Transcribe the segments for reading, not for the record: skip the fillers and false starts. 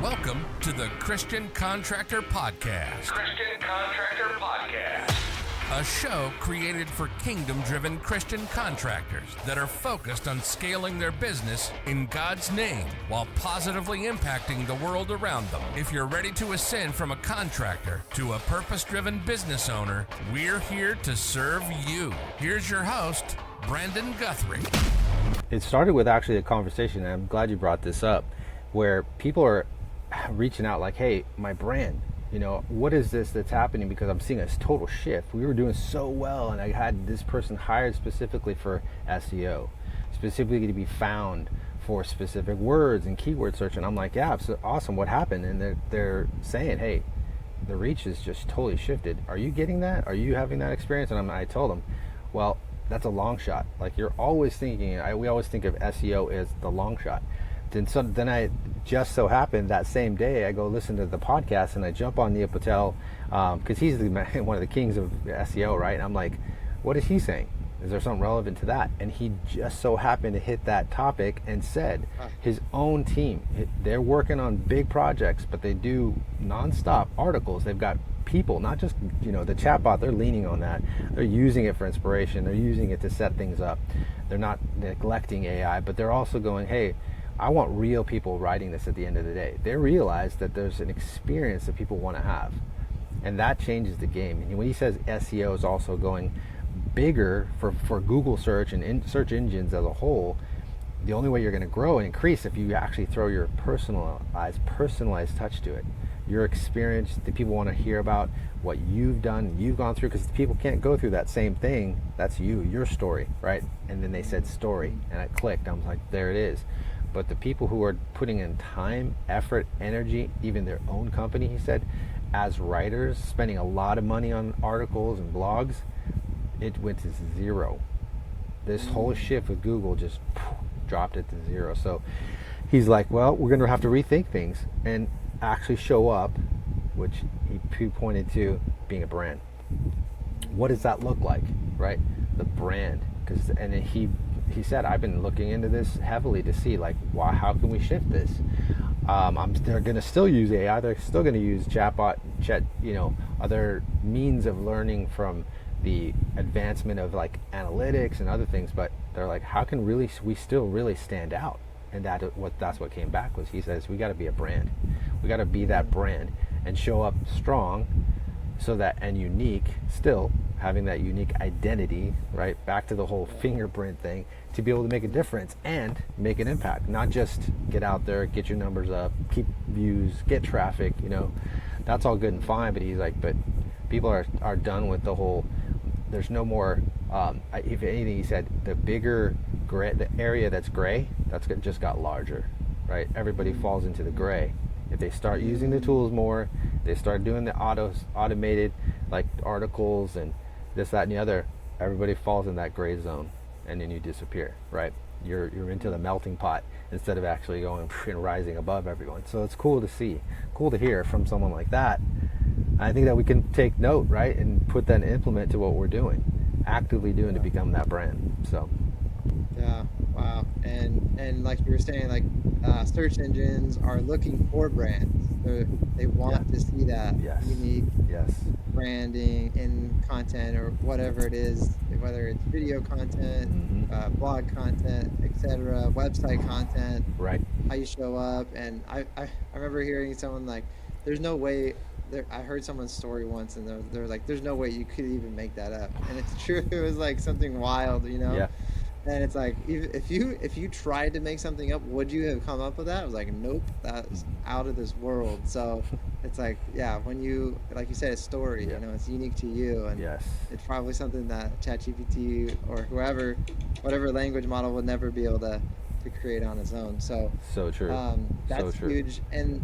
Welcome to the Christian Contractor Podcast. Christian Contractor Podcast. A show created for kingdom-driven Christian contractors that are focused on scaling their business in God's name while positively impacting the world around them. If you're ready to ascend from a contractor to a purpose-driven business owner, we're here to serve you. Here's your host, Brandon Guthrie. It started with actually a conversation, and I'm glad you brought this up, where people are reaching out like, hey, my brand, what is this that's happening? Because I'm seeing a total shift. We were doing so well, and I had this person hired specifically for SEO, specifically to be found for specific words and keyword search. And I'm like, yeah, it's awesome. What happened? And they're saying, hey, the reach is just totally shifted. Are you getting that? Are you having that experience? And I told them, well, that's a long shot. Like, you're always thinking, we always think of SEO as the long shot. Then I just so happened that same day I go listen to the podcast, and I jump on Neil Patel because he's one of the kings of SEO, right? And I'm like, what is he saying? Is there something relevant to that? And he just so happened to hit that topic and said his own team, they're working on big projects, but they do nonstop articles. They've got people, not just the chatbot. They're leaning on that. They're using it for inspiration. They're using it to set things up. They're not neglecting AI, but they're also going, hey, I want real people writing this at the end of the day. They realize that there's an experience that people want to have, and that changes the game. And when he says SEO is also going bigger for Google search and search engines as a whole, the only way you're going to grow and increase if you actually throw your personalized touch to it. Your experience, the people want to hear about what you've done, you've gone through, because people can't go through that same thing. That's your story, right? And then they said story, and I clicked. I was like, there it is. But the people who are putting in time, effort, energy, even their own company, he said, as writers, spending a lot of money on articles and blogs, it went to zero. This whole shift with Google just dropped it to zero. So he's like, well, we're going to have to rethink things and actually show up, which he pointed to being a brand. What does that look like, right? The brand. And then he said, I've been looking into this heavily to see, like, how can we shift this? They're going to still use AI. They're still going to use chatbot, other means of learning from the advancement of like analytics and other things. But they're like, how can we still really stand out? And that's what came back was, he says, we got to be a brand. We got to be that brand and show up strong, and unique, still having that unique identity, right? Back to the whole fingerprint thing, to be able to make a difference and make an impact, not just get out there, get your numbers up, keep views, get traffic, that's all good and fine. But he's like, but people are done with the whole, there's no more, if anything, he said, the area that's gray, just got larger, right? Everybody falls into the gray. If they start using the tools more, they start doing the automated like articles and this, that, and the other, everybody falls in that gray zone, and then you disappear, right? You're into the melting pot instead of actually going and rising above everyone. So it's cool to see, cool to hear from someone like that. I think that we can take note, right, and put that and implement to what we're doing, actively doing to become that brand. So yeah, wow. And like you were saying, like search engines are looking for brands. They want to see that unique branding in content or whatever it is, whether it's video content, blog content, etc., website content, right? How you show up. And I remember hearing someone like, there's no way. I heard someone's story once, and they were like, there's no way you could even make that up. And it's true. It was like something wild, Yeah. And it's like, if you tried to make something up, would you have come up with that? I was like, nope, that's out of this world. So it's like, yeah, when you, like you said, a story, it's unique to you, and it's probably something that ChatGPT or whatever language model would never be able to create on its own. So true. That's so true. huge. And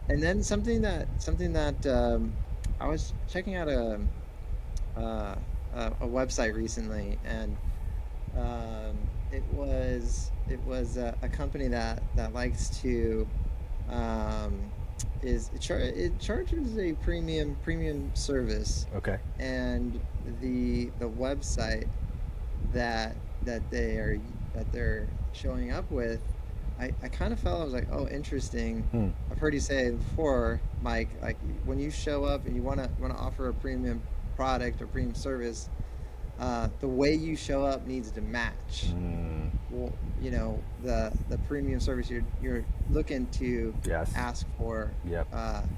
then something that I was checking out a website recently, and it was a company that likes to it charges a premium service. Okay. And the website that they're showing up with I kind of felt, I was like, oh, interesting. I've heard you say before, Mike, like when you show up and you want to offer a premium product or premium service, the way you show up needs to match. Well, you know, the premium service you're looking to Yes. ask for, Yep.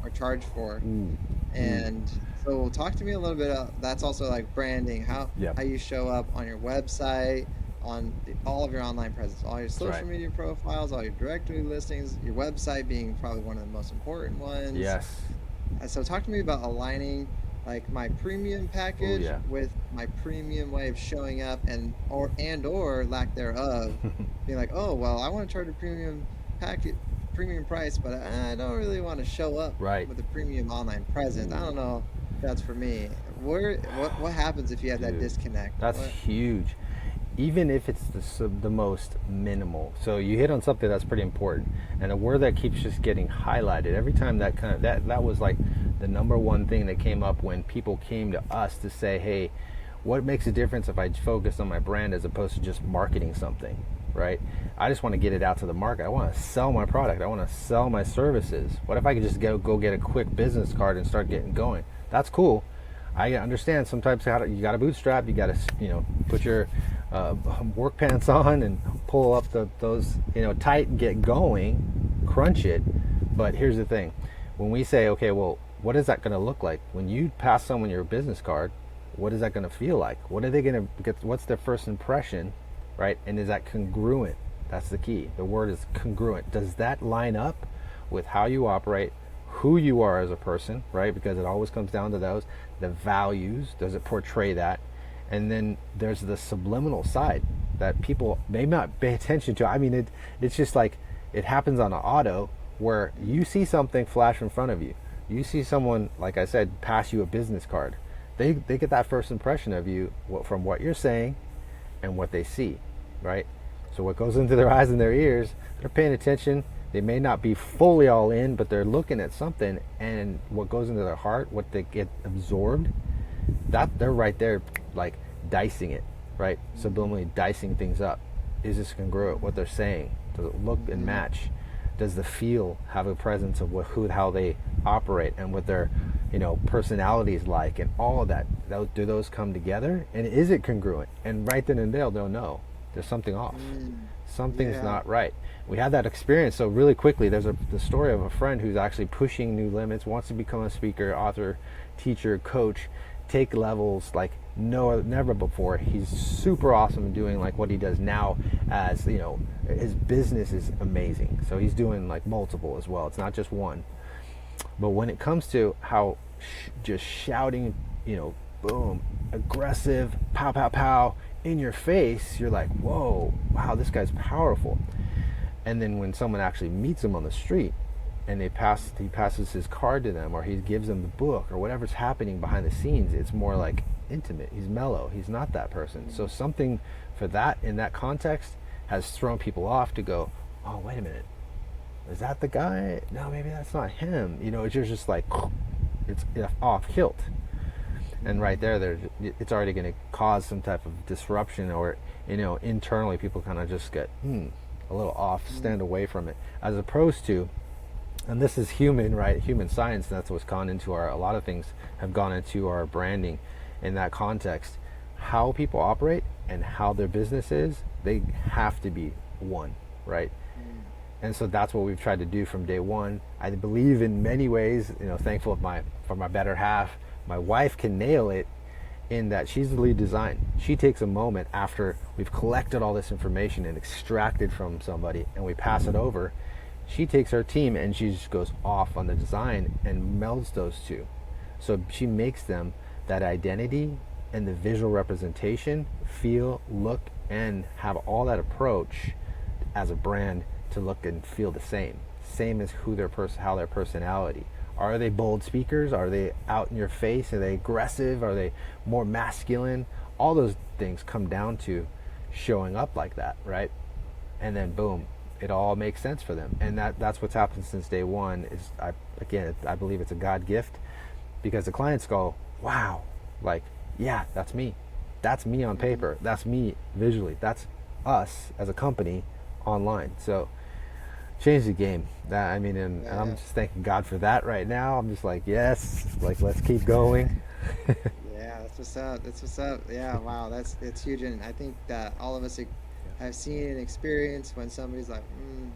or charge for. Mm. And so talk to me a little bit that's also like branding, Yep. how you show up on your website, on all of your online presence, all your That's social right. media profiles, all your directory listings, your website being probably one of the most important ones. Yes. So talk to me about aligning like my premium Oh package yeah. with my premium way of showing up, or lack thereof, being like, oh well, I want to charge a premium package, premium price, but I don't really want to show up Right. with a premium online presence. I don't know if that's for me. What happens if you have that Dude, disconnect? that's huge. Even if it's the most minimal. So you hit on something that's pretty important, and a word that keeps just getting highlighted every time. That was like the number one thing that came up when people came to us to say, hey, what makes a difference if I focus on my brand as opposed to just marketing something, right? I just want to get it out to the market. I want to sell my product. I want to sell my services. What if I could just go get a quick business card and start getting going? That's cool. I understand sometimes you got to bootstrap. You got to put your work pants on and pull up those tight and get going, crunch it. But here's the thing: when we say, okay, well, what is that going to look like when you pass someone your business card? What is that going to feel like? What are they going to get? What's their first impression, right? And is that congruent? That's the key. The word is congruent. Does that line up with how you operate, who you are as a person, right? Because it always comes down to those. The values, does it portray that? And then there's the subliminal side that people may not pay attention to. I mean, it's just like it happens on an auto where you see something flash in front of you. You see someone, like I said, pass you a business card. They get that first impression of you from what you're saying and what they see, right? So what goes into their eyes and their ears, they're paying attention. They may not be fully all in, but they're looking at something, and what goes into their heart, what they get absorbed, that they're right there like dicing it, right? Subliminally dicing things up. Is this congruent? What they're saying? Does it look and match? Does the feel have a presence of how they operate and what their personality is like, and all of that? Do those come together? And is it congruent? And right then and there, they'll know there's something off. Something's not right. We had that experience. So really quickly, there's the story of a friend who's actually pushing new limits, wants to become a speaker, author, teacher, coach, take levels like never before. He's super awesome doing like what he does now. As his business is amazing. So he's doing like multiple as well. It's not just one. But when it comes to how just shouting, boom, aggressive, pow, pow, pow, in your face, you're like, whoa, wow, this guy's powerful. And then when someone actually meets him on the street and he passes his card to them, or he gives them the book, or whatever's happening behind the scenes, it's more like intimate. He's mellow. He's not that person. So something for that in that context has thrown people off to go, oh, wait a minute, is that the guy? No, maybe that's not him. It's just like, it's off kilt. And right there, it's already going to cause some type of disruption, or internally people kind of just get a little off, stand away from it, as opposed to, and this is human, right? Human science. That's what's gone into a lot of things have gone into our branding in that context. How people operate and how their business is, they have to be one, right? And so that's what we've tried to do from day one. I believe in many ways, thankful for my better half. My wife can nail it in that she's the lead design. She takes a moment after we've collected all this information and extracted from somebody, and we pass it over. She takes her team and she just goes off on the design and melds those two. So she makes them that identity and the visual representation, feel, look, and have all that approach as a brand to look and feel the same as how their personality. Are they bold speakers? Are they out in your face? Are they aggressive? Are they more masculine? All those things come down to showing up like that, right? And then boom, it all makes sense for them. And that's what's happened since day one. I believe it's a God gift, because the clients go, wow, like, yeah, that's me. That's me on paper. That's me visually. That's us as a company online. So changed the game. That, I mean, and Yeah, I'm yeah. just thanking God for that right now. I'm just like, yes, like let's keep going. Yeah, that's what's up. That's what's up. Yeah, wow, that's huge, and I think that all of us have seen and experienced when somebody's like,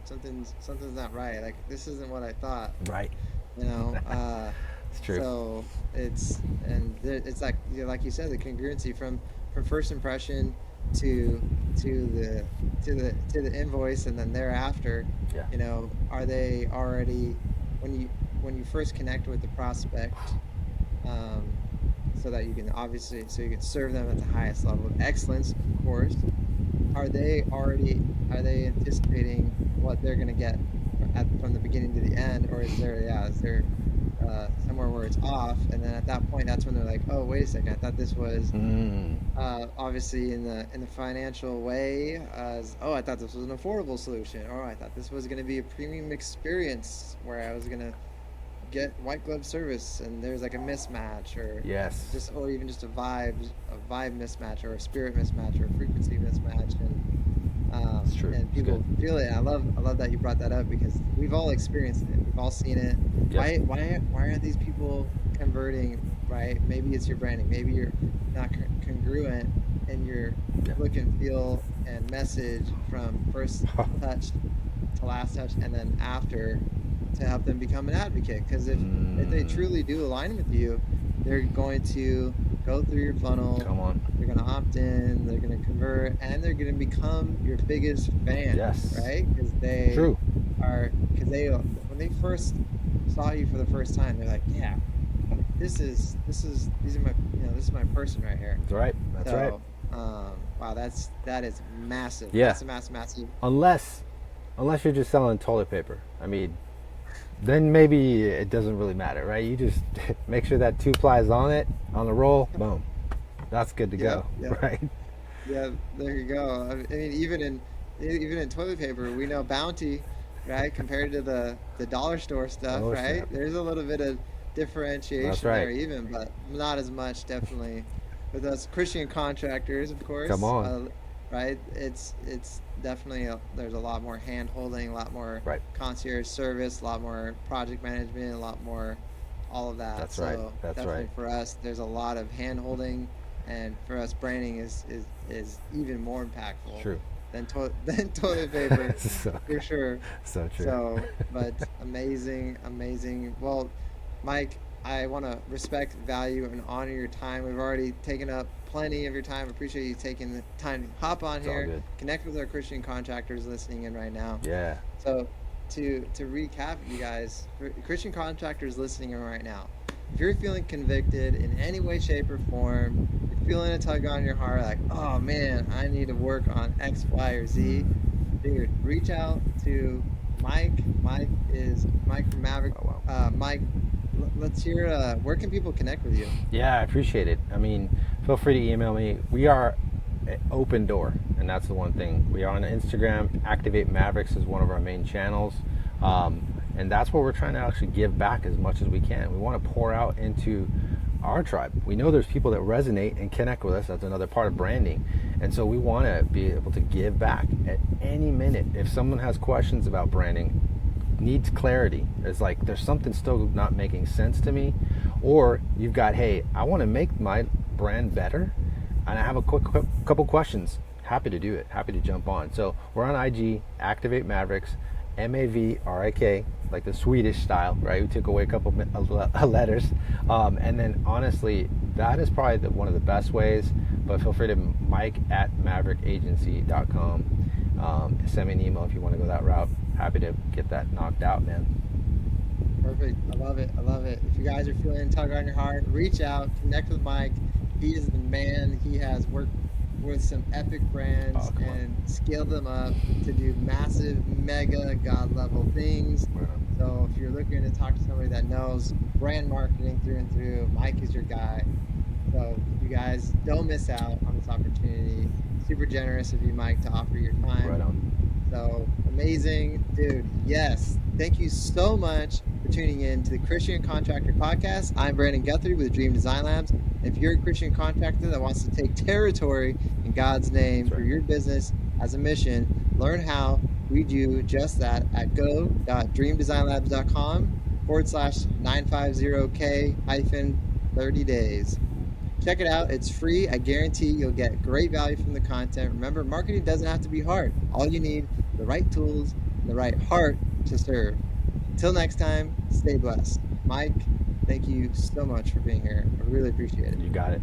something's not right. Like this isn't what I thought. Right. You know. It's true. So it's like like you said, the congruency from first impression to to the invoice, and then thereafter, Yeah. are they already when you first connect with the prospect, um, so that you can serve them at the highest level of excellence, of course. Are they anticipating what they're going to get from the beginning to the end, or is there somewhere where it's off, and then at that point that's when they're like, oh, wait a second, I thought this was Mm. obviously in the financial way, as oh, I thought this was an affordable solution, or I thought this was going to be a premium experience where I was going to get white glove service, and there's like a mismatch, Yes. or even just a vibe mismatch, or a spirit mismatch, or a frequency mismatch, It's true. and It's people good. feel it. I love that you brought that up, because we've all experienced it, we've all seen it. Yep. Why aren't these people converting? Right? Maybe it's your branding. Maybe you're not congruent in your Yeah. look and feel and message from first touch to last touch, and then after, to help them become an advocate. Because if they truly do align with you, they're going to go through your funnel, Come on. they're going to opt in, they're going to convert, and they're going to become your biggest fan. Yes. Right? Because True. when they first saw you for the first time, they're like, yeah, these are my, this is my person right here. That's right. That's right. So, wow, that is massive. Yeah. Massive. Unless you're just selling toilet paper. I mean, then maybe it doesn't really matter, right? You just make sure that 2-ply is on it, on the roll, boom. That's good to go, Yeah. right? Yeah, there you go. I mean, even in toilet paper, we know Bounty, right? Compared to the dollar store stuff, Oh, right? snap. There's a little bit of That's differentiation right. there, even, but not as much, definitely. With us Christian contractors, of Come course, on. right? It's definitely there's a lot more hand holding, a lot more Right. concierge service, a lot more project management, a lot more all of that. That's So right. That's definitely right. for us, there's a lot of hand holding, and for us, branding is even more impactful True. than toilet paper, So for sure. so true. So, but amazing. Well, Mike, I want to respect, value, and honor your time. We've already taken up plenty of your time. Appreciate you taking the time to hop on It's all here, good. connect with our Christian contractors listening in right now. Yeah. So, to recap, you guys, Christian contractors listening in right now, if you're feeling convicted in any way, shape, or form, you're feeling a tug on your heart, like, oh man, I need to work on X, Y, or Z, dude, reach out to Mike. Mike from Maverick. Oh, wow. Mike, let's hear. Where can people connect with you? Yeah, I appreciate it. I mean, feel free to email me. We are an open door, and that's the one thing. We are on Instagram. Activate Mavericks is one of our main channels, and that's what we're trying to actually give back as much as we can. We want to pour out into our tribe. We know there's people that resonate and connect with us. That's another part of branding, and so we want to be able to give back at any minute. If someone has questions about branding, needs clarity, it's like there's something still not making sense to me, or you've got, hey, I want to make my brand better and I have a couple questions, happy to do it, happy to jump on. So we're on IG, Activate Mavericks, MAVRIK, like the Swedish style, right? We took away a couple letters, and then honestly, that is probably one of the best ways. But feel free to mike@mavrikagency.com. Send me an email if you want to go that route. Happy to get that knocked out, man. Perfect. I love it. If you guys are feeling a tug on your heart, reach out, connect with Mike. He is the man. He has worked with some epic brands and scaled them up to do massive, mega, God level things. So if you're looking to talk to somebody that knows brand marketing through and through, Mike is your guy. So you guys don't miss out on this opportunity. Super generous of you, Mike, to offer your time. Right on. So amazing, dude. Yes. Thank you so much for tuning in to the Christian Contractor Podcast. I'm Brandon Guthrie with Dream Design Labs. If you're a Christian contractor that wants to take territory in God's name for your business as a mission, learn how, we do just that at go.dreamdesignlabs.com/950K-30 days. Check it out. It's free. I guarantee you'll get great value from the content. Remember, marketing doesn't have to be hard. All you need, the right tools and the right heart to serve. Until next time, stay blessed. Mike, thank you so much for being here. I really appreciate it. You got it.